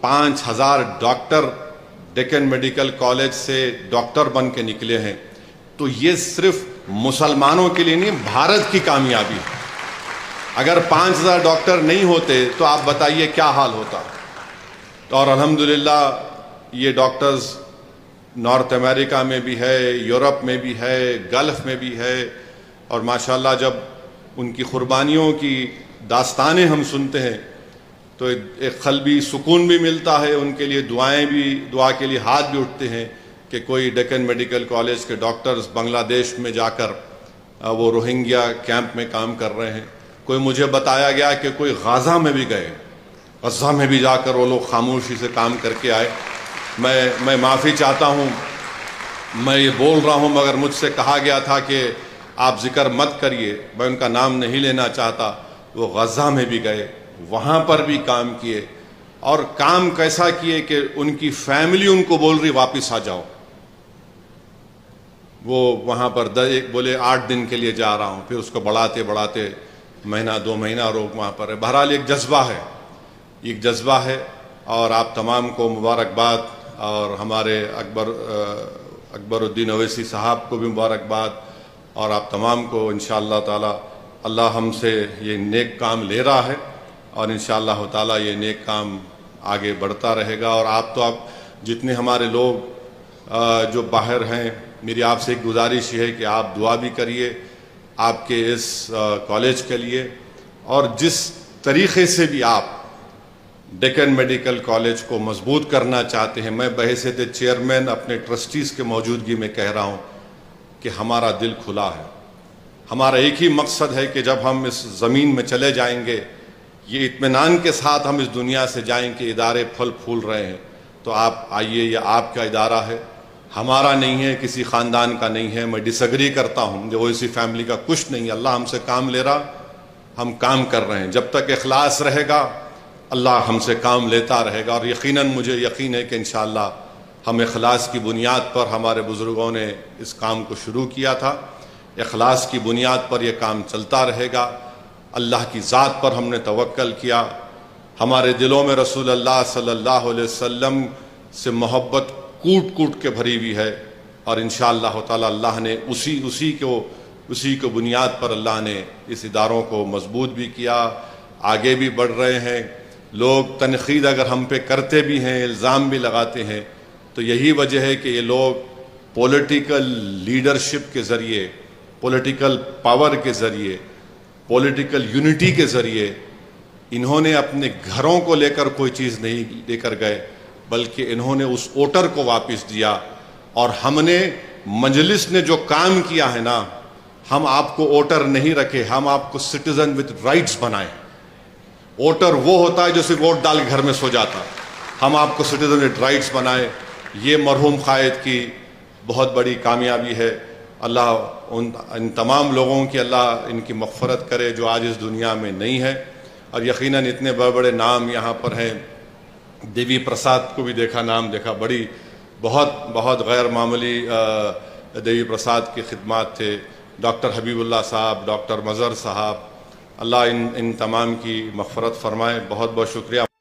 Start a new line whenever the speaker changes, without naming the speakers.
5000 doctor Deccan medical college سے doctor بن کے نکلے ہیں، تو یہ صرف مسلمانوں کے لیے نہیں، بھارت کی کامیابی ہے۔ اگر 5000 ڈاکٹر نہیں ہوتے تو آپ بتائیے کیا حال ہوتا۔ اور الحمدللہ یہ ڈاکٹرز نارتھ امریکہ میں بھی ہے، یورپ میں بھی ہے، گلف میں بھی ہے، اور ماشاءاللہ جب ان کی قربانیوں کی داستانیں ہم سنتے ہیں تو ایک قلبی سکون بھی ملتا ہے، ان کے لیے دعا کے لیے ہاتھ بھی اٹھتے ہیں کہ کوئی ڈیکن میڈیکل کالج کے ڈاکٹرز بنگلہ دیش میں جا کر وہ روہنگیا کیمپ میں کام کر رہے ہیں۔ کوئی مجھے بتایا گیا کہ کوئی غزہ میں بھی گئے، غزہ میں بھی جا کر وہ لوگ خاموشی سے کام کر کے آئے۔ میں معافی چاہتا ہوں، میں یہ بول رہا ہوں مگر مجھ سے کہا گیا تھا کہ آپ ذکر مت کریے، میں ان کا نام نہیں لینا چاہتا۔ وہ غزہ میں بھی گئے، وہاں پر بھی کام کیے، اور کام کیسا کیے کہ ان کی فیملی ان کو بول رہی واپس آ جاؤ۔ وہ وہاں پر بولے 8 دن کے لیے جا رہا ہوں، پھر اس کو بڑھاتے مہینہ 2 مہینہ روک وہاں پر ہے۔ بہرحال ایک جذبہ ہے، اور آپ تمام کو مبارکباد، اور ہمارے اکبر الدین اویسی صاحب کو بھی مبارکباد، اور آپ تمام کو انشاءاللہ تعالی اللہ ہم سے یہ نیک کام لے رہا ہے، اور انشاءاللہ تعالی یہ نیک کام آگے بڑھتا رہے گا۔ اور آپ جتنے ہمارے لوگ جو باہر ہیں، میری آپ سے ایک گزارش ہے کہ آپ دعا بھی کریے آپ کے اس کالج کے لیے، اور جس طریقے سے بھی آپ ڈیکن میڈیکل کالج کو مضبوط کرنا چاہتے ہیں، میں بحیثیت چیئرمین اپنے ٹرسٹیز کے موجودگی میں کہہ رہا ہوں کہ ہمارا دل کھلا ہے۔ ہمارا ایک ہی مقصد ہے کہ جب ہم اس زمین میں چلے جائیں گے، یہ اطمینان کے ساتھ ہم اس دنیا سے جائیں کہ ادارے پھل پھول رہے ہیں، تو آپ آئیے، یہ آپ کا ادارہ ہے، ہمارا نہیں ہے، کسی خاندان کا نہیں ہے۔ میں ڈس ایگری کرتا ہوں، جو اسی فیملی کا کچھ نہیں ہے، اللہ ہم سے کام لے رہا، ہم کام کر رہے ہیں۔ جب تک اخلاص رہے گا اللہ ہم سے کام لیتا رہے گا، اور یقیناً مجھے یقین ہے کہ انشاءاللہ ہم اخلاص کی بنیاد پر، ہمارے بزرگوں نے اس کام کو شروع کیا تھا، اخلاص کی بنیاد پر یہ کام چلتا رہے گا۔ اللہ کی ذات پر ہم نے توکل کیا، ہمارے دلوں میں رسول اللہ صلی اللہ علیہ وسلم سے محبت کوٹ کے بھری ہوئی ہے، اور انشاءاللہ تعالی اللہ نے اسی کو بنیاد پر اللہ نے اس اداروں کو مضبوط بھی کیا، آگے بھی بڑھ رہے ہیں۔ لوگ تنقید اگر ہم پہ کرتے بھی ہیں، الزام بھی لگاتے ہیں، تو یہی وجہ ہے کہ یہ لوگ پولیٹیکل لیڈرشپ کے ذریعے، پولیٹیکل پاور کے ذریعے، پولیٹیکل یونٹی کے ذریعے انہوں نے اپنے گھروں کو لے کر کوئی چیز نہیں لے کر گئے، بلکہ انہوں نے اس ووٹر کو واپس دیا۔ اور ہم نے مجلس نے جو کام کیا ہے نا، ہم آپ کو ووٹر نہیں رکھے، ہم آپ کو سٹیزن وتھ رائٹس بنائے۔ ووٹر وہ ہوتا ہے جو صرف ووٹ ڈال کے گھر میں سو جاتا، ہم آپ کو سٹیزن وتھ رائٹس بنائے۔ یہ مرحوم قائد کی بہت بڑی کامیابی ہے۔ اللہ ان تمام لوگوں کی اللہ ان کی مغفرت کرے جو آج اس دنیا میں نہیں ہے، اور یقیناً اتنے بڑے بڑے نام یہاں پر ہیں۔ دیوی پرساد کو بھی نام دیکھا، بہت غیر معمولی دیوی پرساد کی خدمات تھے۔ ڈاکٹر حبیب اللہ صاحب، ڈاکٹر مظہر صاحب، اللہ ان تمام کی مغفرت فرمائے۔ بہت شکریہ۔